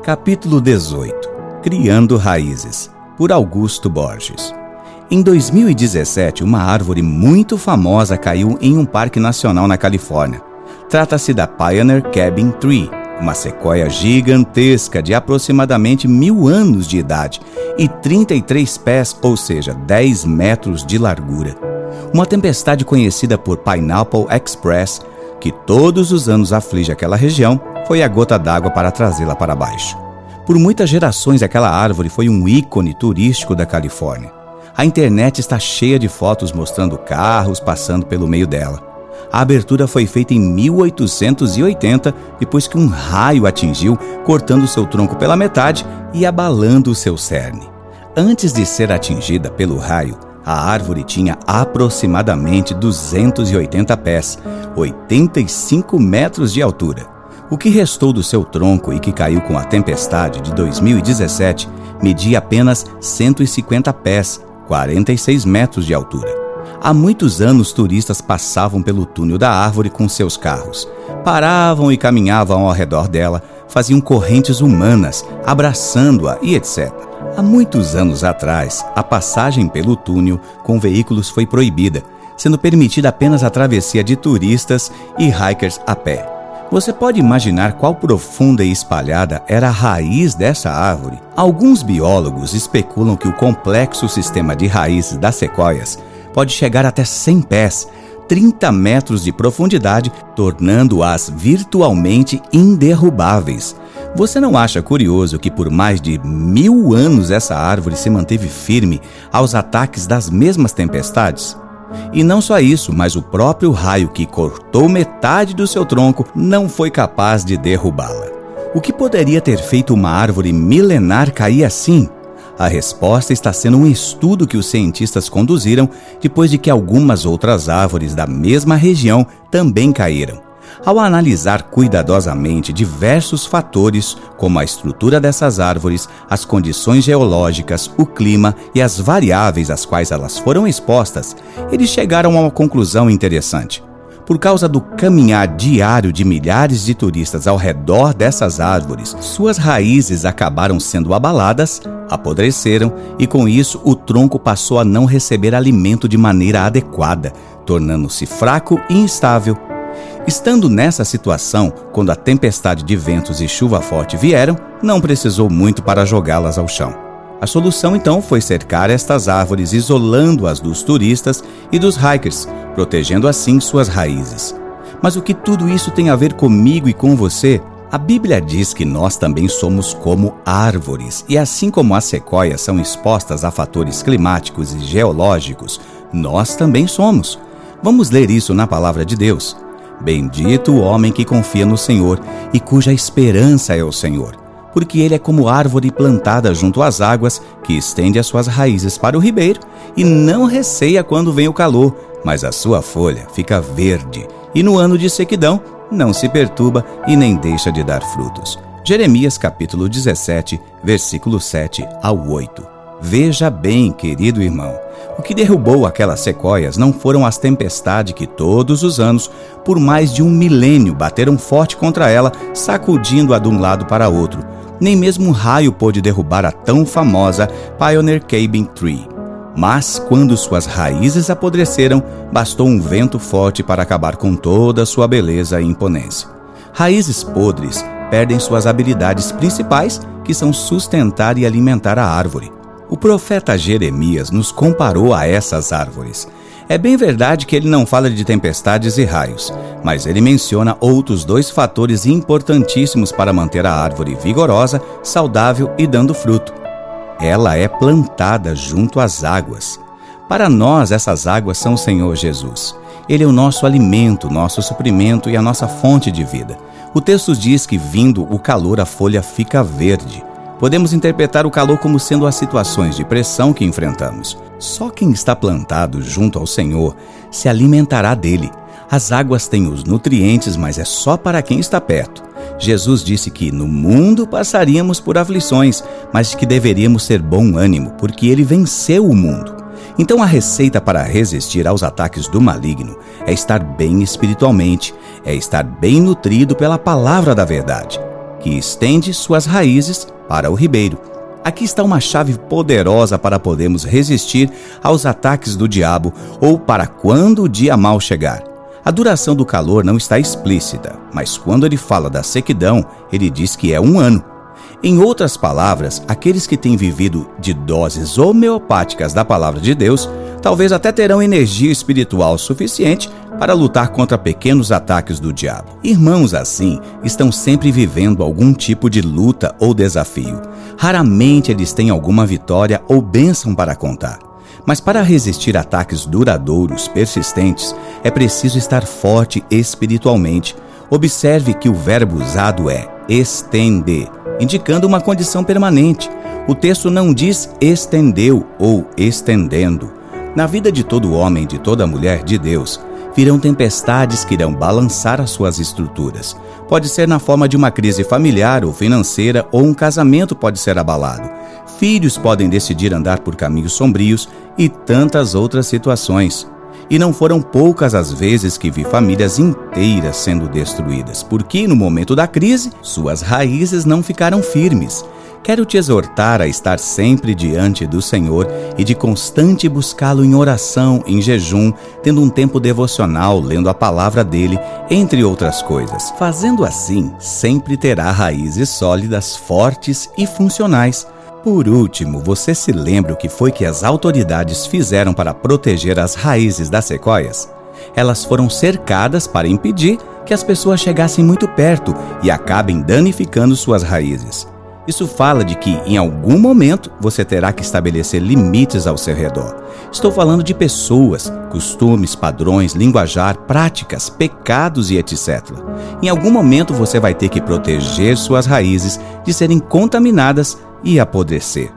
Capítulo 18. Criando Raízes, por Augusto Borges. Em 2017, uma árvore muito famosa caiu em um parque nacional na Califórnia. Trata-se da Pioneer Cabin Tree, uma sequoia gigantesca de aproximadamente 1000 anos de idade e 33 pés, ou seja, 10 metros de largura. Uma tempestade conhecida por Pineapple Express, que todos os anos aflige aquela região, foi a gota d'água para trazê-la para baixo. Por muitas gerações, aquela árvore foi um ícone turístico da Califórnia. A internet está cheia de fotos mostrando carros passando pelo meio dela. A abertura foi feita em 1880, depois que um raio atingiu, cortando seu tronco pela metade e abalando o seu cerne. Antes de ser atingida pelo raio, a árvore tinha aproximadamente 280 pés, 85 metros de altura. O que restou do seu tronco e que caiu com a tempestade de 2017 media apenas 150 pés, 46 metros de altura. Há muitos anos, turistas passavam pelo túnel da árvore com seus carros. Paravam e caminhavam ao redor dela, faziam correntes humanas, abraçando-a e etc. Há muitos anos atrás, a passagem pelo túnel com veículos foi proibida, sendo permitida apenas a travessia de turistas e hikers a pé. Você pode imaginar qual profunda e espalhada era a raiz dessa árvore? Alguns biólogos especulam que o complexo sistema de raízes das sequoias pode chegar até 100 pés, 30 metros de profundidade, tornando-as virtualmente inderrubáveis. Você não acha curioso que por mais de 1000 anos essa árvore se manteve firme aos ataques das mesmas tempestades? E não só isso, mas o próprio raio que cortou metade do seu tronco não foi capaz de derrubá-la. O que poderia ter feito uma árvore milenar cair assim? A resposta está sendo um estudo que os cientistas conduziram depois de que algumas outras árvores da mesma região também caíram. Ao analisar cuidadosamente diversos fatores, como a estrutura dessas árvores, as condições geológicas, o clima e as variáveis às quais elas foram expostas, eles chegaram a uma conclusão interessante. Por causa do caminhar diário de milhares de turistas ao redor dessas árvores, suas raízes acabaram sendo abaladas, apodreceram e, com isso, o tronco passou a não receber alimento de maneira adequada, tornando-se fraco e instável. Estando nessa situação, quando a tempestade de ventos e chuva forte vieram, não precisou muito para jogá-las ao chão. A solução então foi cercar estas árvores, isolando-as dos turistas e dos hikers, protegendo assim suas raízes. Mas o que tudo isso tem a ver comigo e com você? A Bíblia diz que nós também somos como árvores, e assim como as sequoias são expostas a fatores climáticos e geológicos, nós também somos. Vamos ler isso na palavra de Deus. Bendito o homem que confia no Senhor e cuja esperança é o Senhor, porque ele é como árvore plantada junto às águas, que estende as suas raízes para o ribeiro e não receia quando vem o calor, mas a sua folha fica verde e no ano de sequidão não se perturba e nem deixa de dar frutos. Jeremias capítulo 17, versículo 7 ao 8. Veja bem, querido irmão, o que derrubou aquelas sequoias não foram as tempestades que todos os anos, por mais de 1 milênio, bateram forte contra ela, sacudindo-a de um lado para outro. Nem mesmo um raio pôde derrubar a tão famosa Pioneer Cabin Tree. Mas, quando suas raízes apodreceram, bastou um vento forte para acabar com toda a sua beleza e imponência. Raízes podres perdem suas habilidades principais, que são sustentar e alimentar a árvore. O profeta Jeremias nos comparou a essas árvores. É bem verdade que ele não fala de tempestades e raios, mas ele menciona outros 2 fatores importantíssimos para manter a árvore vigorosa, saudável e dando fruto. Ela é plantada junto às águas. Para nós, essas águas são o Senhor Jesus. Ele é o nosso alimento, nosso suprimento e a nossa fonte de vida. O texto diz que, vindo o calor, a folha fica verde. Podemos interpretar o calor como sendo as situações de pressão que enfrentamos. Só quem está plantado junto ao Senhor se alimentará dele. As águas têm os nutrientes, mas é só para quem está perto. Jesus disse que no mundo passaríamos por aflições, mas que deveríamos ter bom ânimo, porque ele venceu o mundo. Então a receita para resistir aos ataques do maligno é estar bem espiritualmente, é estar bem nutrido pela palavra da verdade. que estende suas raízes para o ribeiro. Aqui está uma chave poderosa para podermos resistir aos ataques do diabo ou para quando o dia mau chegar. A duração do calor não está explícita, mas quando ele fala da sequidão, ele diz que é 1 ano. Em outras palavras, aqueles que têm vivido de doses homeopáticas da palavra de Deus, talvez até terão energia espiritual suficiente para lutar contra pequenos ataques do diabo. Irmãos assim estão sempre vivendo algum tipo de luta ou desafio. Raramente eles têm alguma vitória ou bênção para contar. Mas para resistir a ataques duradouros, persistentes, é preciso estar forte espiritualmente. Observe que o verbo usado é estender, indicando uma condição permanente. O texto não diz estendeu ou estendendo. Na vida de todo homem, de toda mulher de Deus, virão tempestades que irão balançar as suas estruturas. Pode ser na forma de uma crise familiar ou financeira, ou um casamento pode ser abalado. Filhos podem decidir andar por caminhos sombrios e tantas outras situações. E não foram poucas as vezes que vi famílias inteiras sendo destruídas, porque no momento da crise, suas raízes não ficaram firmes. Quero te exortar a estar sempre diante do Senhor e de constante buscá-lo em oração, em jejum, tendo um tempo devocional, lendo a palavra dele, entre outras coisas. Fazendo assim, sempre terá raízes sólidas, fortes e funcionais. Por último, você se lembra o que foi que as autoridades fizeram para proteger as raízes das sequoias? Elas foram cercadas para impedir que as pessoas chegassem muito perto e acabem danificando suas raízes. Isso fala de que, em algum momento, você terá que estabelecer limites ao seu redor. Estou falando de pessoas, costumes, padrões, linguajar, práticas, pecados e etc. Em algum momento você vai ter que proteger suas raízes de serem contaminadas e apodrecer.